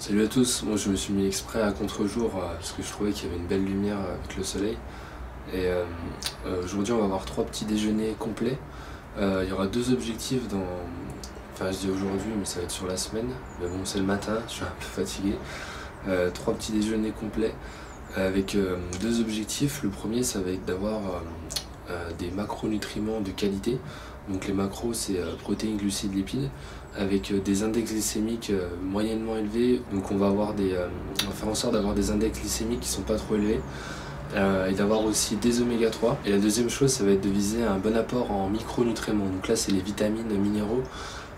Salut à tous, moi je me suis mis exprès à contre-jour parce que je trouvais qu'il y avait une belle lumière avec le soleil. Et aujourd'hui on va avoir 3 petits déjeuners complets. Il y aura 2 objectifs dans... Enfin je dis aujourd'hui mais ça va être sur la semaine. Mais bon c'est le matin, je suis un peu fatigué. 3 petits déjeuners complets avec 2 objectifs. Le premier ça va être d'avoir des macronutriments de qualité. Donc les macros c'est protéines, glucides, lipides, avec des index glycémiques moyennement élevés. Donc on va faire en sorte d'avoir des index glycémiques qui sont pas trop élevés et d'avoir aussi des oméga 3. Et la deuxième chose ça va être de viser un bon apport en micronutriments. Donc là c'est les vitamines minéraux,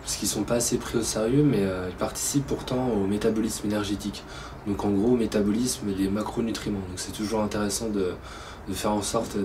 parce qu'ils sont pas assez pris au sérieux, mais ils participent pourtant au métabolisme énergétique. Donc en gros au métabolisme des macronutriments. Donc c'est toujours intéressant de faire en sorte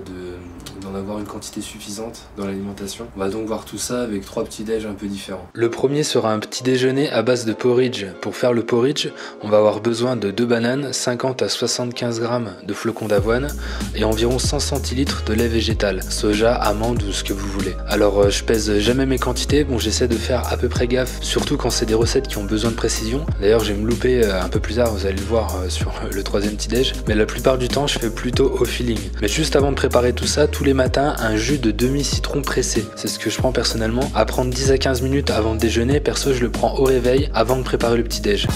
d'en avoir une quantité suffisante dans l'alimentation. On va donc voir tout ça avec 3 petits déj un peu différents. Le premier sera un petit déjeuner à base de porridge. Pour faire le porridge, on va avoir besoin de 2 bananes, 50 à 75 g de flocons d'avoine et environ 100 centilitres de lait végétal, soja, amande ou ce que vous voulez. Alors je pèse jamais mes quantités, bon j'essaie de faire à peu près gaffe, surtout quand c'est des recettes qui ont besoin de précision. D'ailleurs je vais me louper un peu plus tard, vous allez le voir sur le 3e petit déj, mais la plupart du temps je fais plutôt au feeling. Mais juste avant de préparer tout ça, tous les matins, un jus de demi-citron pressé. C'est ce que je prends personnellement. À prendre 10 à 15 minutes avant de déjeuner, perso je le prends au réveil avant de préparer le petit déj.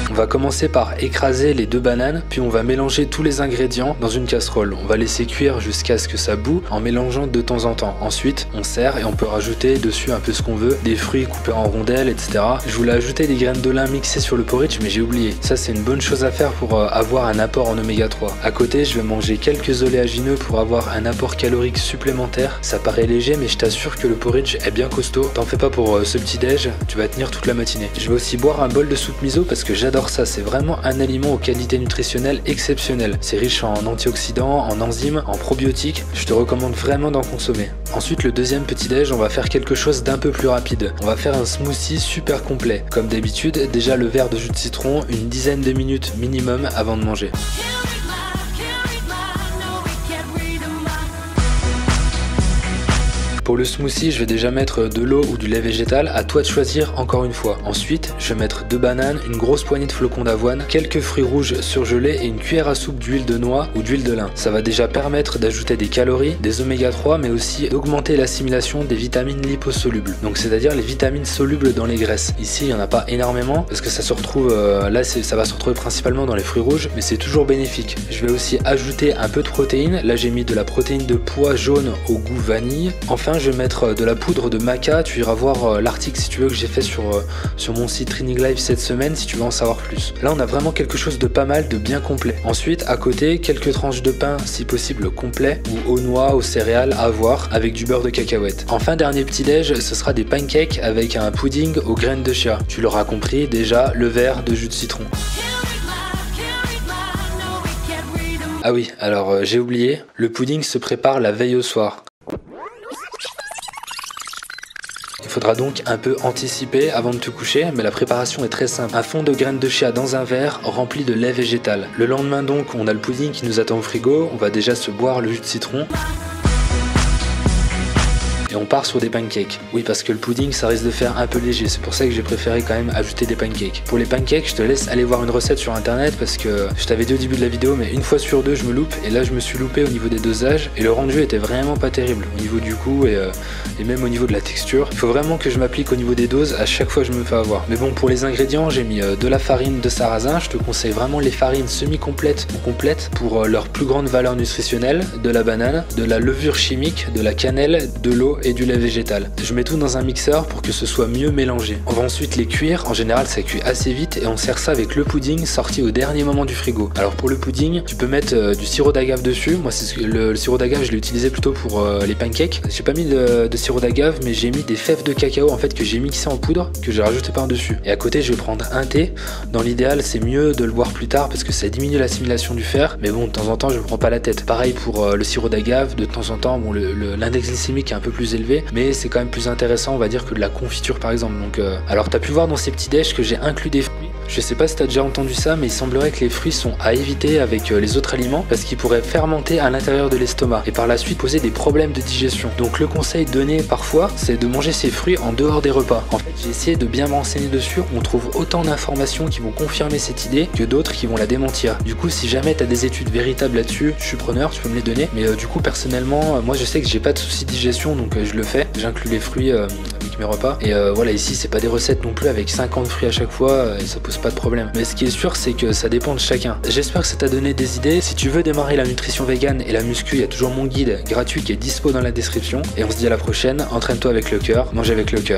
On va commencer par écraser les 2 bananes, puis on va mélanger tous les ingrédients dans une casserole. On va laisser cuire jusqu'à ce que ça bout en mélangeant de temps en temps. Ensuite, on sert et on peut rajouter dessus un peu ce qu'on veut, des fruits coupés en rondelles, etc. Je voulais ajouter des graines de lin mixées sur le porridge, mais j'ai oublié. Ça, c'est une bonne chose à faire pour avoir un apport en oméga 3. À côté, je vais manger quelques oléagineux pour avoir un apport calorique supplémentaire. Ça paraît léger, mais je t'assure que le porridge est bien costaud. T'en fais pas pour ce petit déj, tu vas tenir toute la matinée. Je vais aussi boire un bol de soupe miso parce que j'adore ça, c'est vraiment un aliment aux qualités nutritionnelles exceptionnelles. C'est riche en antioxydants, en enzymes, en probiotiques. Je te recommande vraiment d'en consommer. Ensuite, le 2e petit déj, on va faire quelque chose d'un peu plus rapide. On va faire un smoothie super complet. Comme d'habitude, déjà le verre de jus de citron, une dizaine de minutes minimum avant de manger. Pour le smoothie, je vais déjà mettre de l'eau ou du lait végétal, à toi de choisir encore une fois. Ensuite, je vais mettre 2 bananes, une grosse poignée de flocons d'avoine, quelques fruits rouges surgelés et une cuillère à soupe d'huile de noix ou d'huile de lin. Ça va déjà permettre d'ajouter des calories, des oméga 3, mais aussi d'augmenter l'assimilation des vitamines liposolubles. Donc c'est-à-dire les vitamines solubles dans les graisses. Ici, il n'y en a pas énormément, parce que ça se retrouve, ça va se retrouver principalement dans les fruits rouges, mais c'est toujours bénéfique. Je vais aussi ajouter un peu de protéines. Là, j'ai mis de la protéine de pois jaune au goût vanille. Enfin, je vais mettre de la poudre de maca. Tu iras voir l'article si tu veux que j'ai fait sur mon site Training Life cette semaine si tu veux en savoir plus. Là on a vraiment quelque chose de pas mal, de bien complet. Ensuite à côté quelques tranches de pain si possible complet ou aux noix, aux céréales à voir avec du beurre de cacahuète. Enfin dernier petit déj, ce sera des pancakes avec un pudding aux graines de chia. Tu l'auras compris déjà, le verre de jus de citron. Ah oui, alors j'ai oublié, le pudding se prépare la veille au soir. Il faudra donc un peu anticiper avant de te coucher, mais la préparation est très simple. Un fond de graines de chia dans un verre rempli de lait végétal. Le lendemain donc, on a le pudding qui nous attend au frigo, on va déjà se boire le jus de citron. Et on part sur des pancakes. Oui, parce que le pudding ça risque de faire un peu léger, c'est pour ça que j'ai préféré quand même ajouter des pancakes. Pour les pancakes, je te laisse aller voir une recette sur internet parce que je t'avais dit au début de la vidéo, mais une fois sur 2 je me loupe, et là je me suis loupé au niveau des dosages et le rendu était vraiment pas terrible au niveau du goût et même au niveau de la texture. Il faut vraiment que je m'applique au niveau des doses, à chaque fois je me fais avoir. Mais bon, pour les ingrédients, j'ai mis de la farine de sarrasin, je te conseille vraiment les farines semi-complètes ou complètes pour leur plus grande valeur nutritionnelle, de la banane, de la levure chimique, de la cannelle, de l'eau et du lait végétal. Je mets tout dans un mixeur pour que ce soit mieux mélangé. On va ensuite les cuire, en général ça cuit assez vite et on sert ça avec le pudding sorti au dernier moment du frigo. Alors pour le pudding, tu peux mettre du sirop d'agave dessus. Moi le sirop d'agave je l'ai utilisé plutôt pour les pancakes. J'ai pas mis de sirop d'agave mais j'ai mis des fèves de cacao en fait que j'ai mixé en poudre, que j'ai rajouté par dessus. Et à côté je vais prendre un thé. Dans l'idéal c'est mieux de le boire plus tard parce que ça diminue l'assimilation du fer, mais bon de temps en temps je me prends pas la tête. Pareil pour le sirop d'agave, de temps en temps bon, l'index glycémique est un peu plus élevé, mais c'est quand même plus intéressant on va dire que de la confiture par exemple. Donc alors t'as pu voir dans ces petits déj que j'ai inclus des fruits. Je sais pas si t'as déjà entendu ça, mais il semblerait que les fruits sont à éviter avec les autres aliments parce qu'ils pourraient fermenter à l'intérieur de l'estomac et par la suite poser des problèmes de digestion. Donc le conseil donné parfois, c'est de manger ces fruits en dehors des repas. En fait, j'ai essayé de bien me renseigner dessus, on trouve autant d'informations qui vont confirmer cette idée que d'autres qui vont la démentir. Du coup, si jamais t'as des études véritables là-dessus, je suis preneur, tu peux me les donner. Mais du coup, personnellement, moi je sais que j'ai pas de soucis de digestion, donc je le fais. J'inclus les fruits avec mes repas. Et voilà, ici, c'est pas des recettes non plus avec 50 fruits à chaque fois, et ça pose pas de problème. Mais ce qui est sûr, c'est que ça dépend de chacun. J'espère que ça t'a donné des idées. Si tu veux démarrer la nutrition végane et la muscu, il y a toujours mon guide gratuit qui est dispo dans la description. Et on se dit à la prochaine. Entraîne-toi avec le cœur, mange avec le cœur.